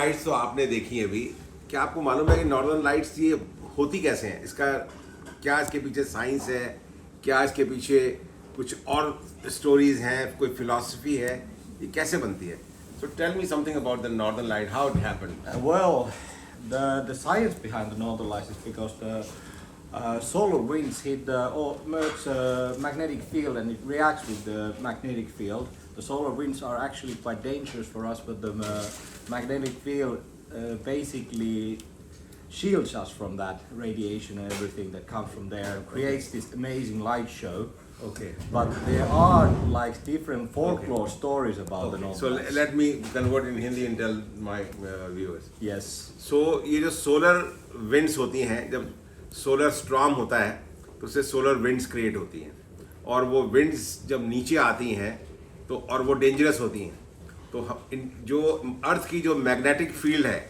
Lights तो आपने देखी है अभी। क्या आपको मालूम है कि नॉर्दर्न लाइट्स ये होती कैसे हैं? इसका क्या इसके पीछे साइंस है? क्या इसके पीछे कुछ और स्टोरीज हैं, कोई फिलॉसफी है? ये कैसे बनती है? So tell me something about the northern light, how it happened. Well, the science behind the northern lights is because the solar winds hit the Earth's magnetic field and it reacts with the magnetic field. The solar winds are actually quite dangerous for us, but the magnetic field basically shields us from that radiation and everything that comes from there and creates this amazing light show. Okay But there are like different folklore stories about the northern so lights. Let me convert in Hindi and tell my viewers. Yes. So ये जो solar winds होती हैं, जब solar storm होता है तो उससे solar winds create होती हैं, और वो विंड्स जब नीचे आती हैं तो और वो डेंजरस होती हैं, तो जो अर्थ की जो मैग्नेटिक फील्ड है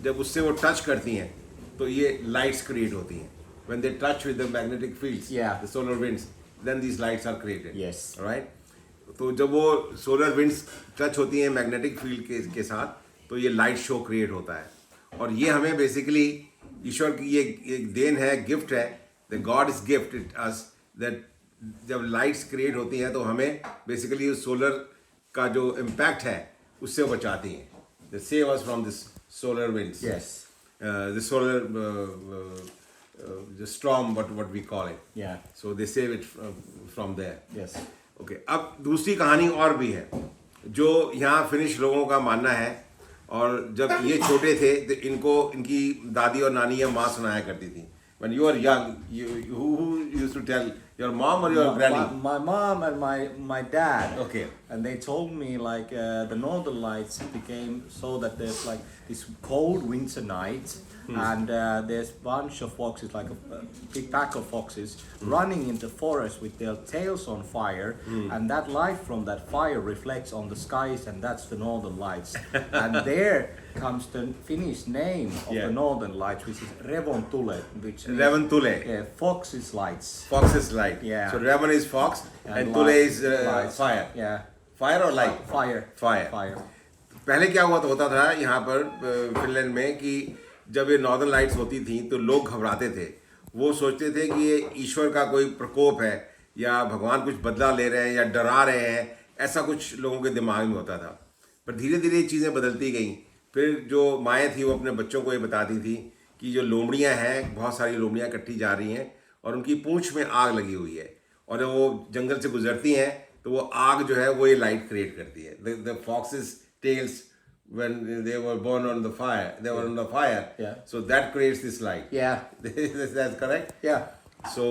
जब उससे वो टच करती हैं तो ये लाइट्स क्रिएट होती हैं। When they touch with the magnetic fields, Yeah. The solar winds, then these lights are created. Yes. Right. तो जब वो सोलर विंड्स टच होती हैं मैग्नेटिक फील्ड के साथ तो ये लाइट शो क्रिएट होता है, और ये हमें बेसिकली ईश्वर की ये एक देन है, गिफ्ट है। The God is gift it us that जब लाइट्स क्रिएट होती हैं तो हमें बेसिकली उस सोलर का जो इम्पैक्ट है उससे वो बचाती हैं। The save us from this solar winds, Yes. the solar the storm, what we call it. Yeah. So they save it from there. Yes. Okay अब दूसरी कहानी और भी है जो यहाँ फिनिश लोगों का मानना है। और जब ये छोटे थे तो इनको इनकी दादी और नानी या माँ सुनाया करती थी। When you are young, who used to tell, your mom or your granny? My mom and my dad. Okay. And they told me like the northern lights became so that there's like this cold winter night and there's bunch of foxes, like a big pack of foxes running in the forest with their tails on fire, and that light from that fire reflects on the skies, and that's the northern lights. And there comes the Finnish name of Yeah. the northern lights, which is Revontule, which means Revontule. fox's lights. Fox is light. Yeah. So Ravan is fox and Tule light- is lights. fire. Yeah. Fire or light? Fire. Fire. Fire. पहले क्या होता था यहाँ पर Finland में कि जब ये नॉर्दर्न लाइट्स होती थी तो लोग घबराते थे। वो सोचते थे कि ये ईश्वर का कोई प्रकोप है या भगवान कुछ बदला ले रहे हैं या डरा रहे हैं, ऐसा कुछ लोगों के दिमाग में होता था। पर धीरे धीरे ये चीज़ें बदलती गईं। फिर जो माएँ थी वो अपने बच्चों को ये बताती थी कि जो लोमड़ियाँ हैं, बहुत सारी लोमड़ियाँ इकट्ठी जा रही हैं और उनकी पूँछ में आग लगी हुई है, और जब वो जंगल से गुजरती हैं तो वो आग जो है वो ये लाइट क्रिएट करती है। The foxes tails when they were born on the fire, they were on the fire. Yeah. So that creates this light. Yeah. That's correct? Yeah. So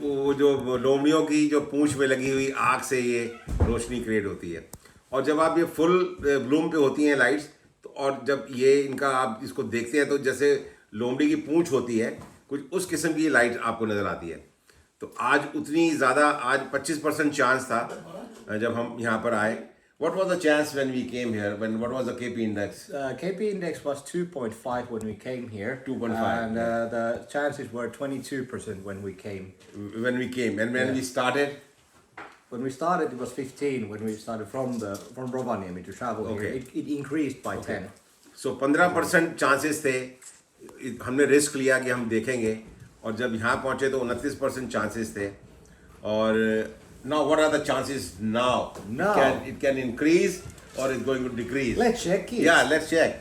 वो जो लोमड़ियों की जो पूंछ में लगी हुई आग से ये रोशनी क्रिएट होती है। और जब आप ये फुल ब्लूम पे होती हैं लाइट्स, तो और जब ये इनका आप इसको देखते हैं तो जैसे लोमड़ी की पूंछ होती है कुछ उस किस्म की लाइट आपको नज़र आती है। तो आज उतनी ज़्यादा, आज 25% चांस था जब हम यहाँ पर आए। What was the chance when we came here? What was the KP index? KP index was 2.5 when we came here. 2.5, And the chances were 22% when we came. When we came, and when we started, When we started, it was 15. When we started from Rovaniemi to travel here, Okay. it increased by 10. so 15% chances थे। हमने risk लिया कि हम देखेंगे, और जब यहाँ पहुँचे तो 29% चांसेस थे। और now what are the chances now? Now. It can increase or it's going to decrease. Let's check it. Yeah, let's check.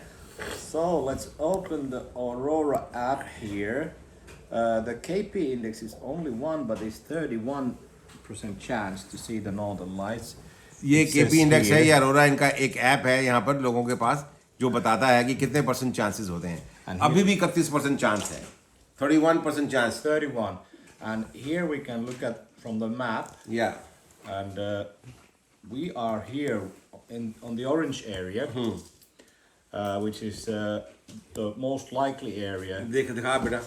So let's open the Aurora app here. The KP index is only 1, but it's 31% chance to see the northern lights. ये It KP says index है, here. ये अरोरा इनका एक app है यहाँ पर लोगों के पास जो बताता है कि कितने % चांसेस होते हैं। And अभी भी 31% चांस है, 31% chance. 31. And here we can look at from the map, या and we are here on the orange area, which is the most likely area. दिखा बेटा।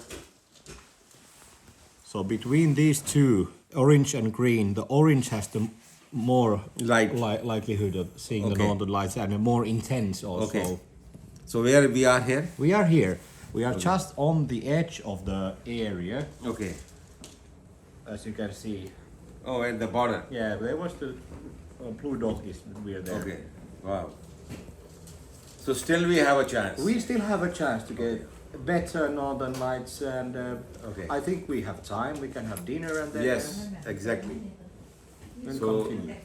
So between these two, orange and green, the orange has the more Light. likelihood of seeing the Okay. northern lights, and more intense also. Okay. So where we are here? We are here. We are just on the edge of the area, Okay. as you can see. Oh, at the border. Yeah, there was the blue dot is we're there. Okay. Wow. So still we have a chance. We still have a chance to get better northern lights, and Okay. I think we have time. We can have dinner and then Yes, exactly. then So continue.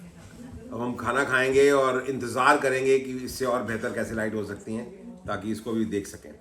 अब हम खाना खाएंगे और इंतज़ार करेंगे कि इससे और बेहतर कैसे लाइट हो सकती हैं ताकि इसको भी देख सकें.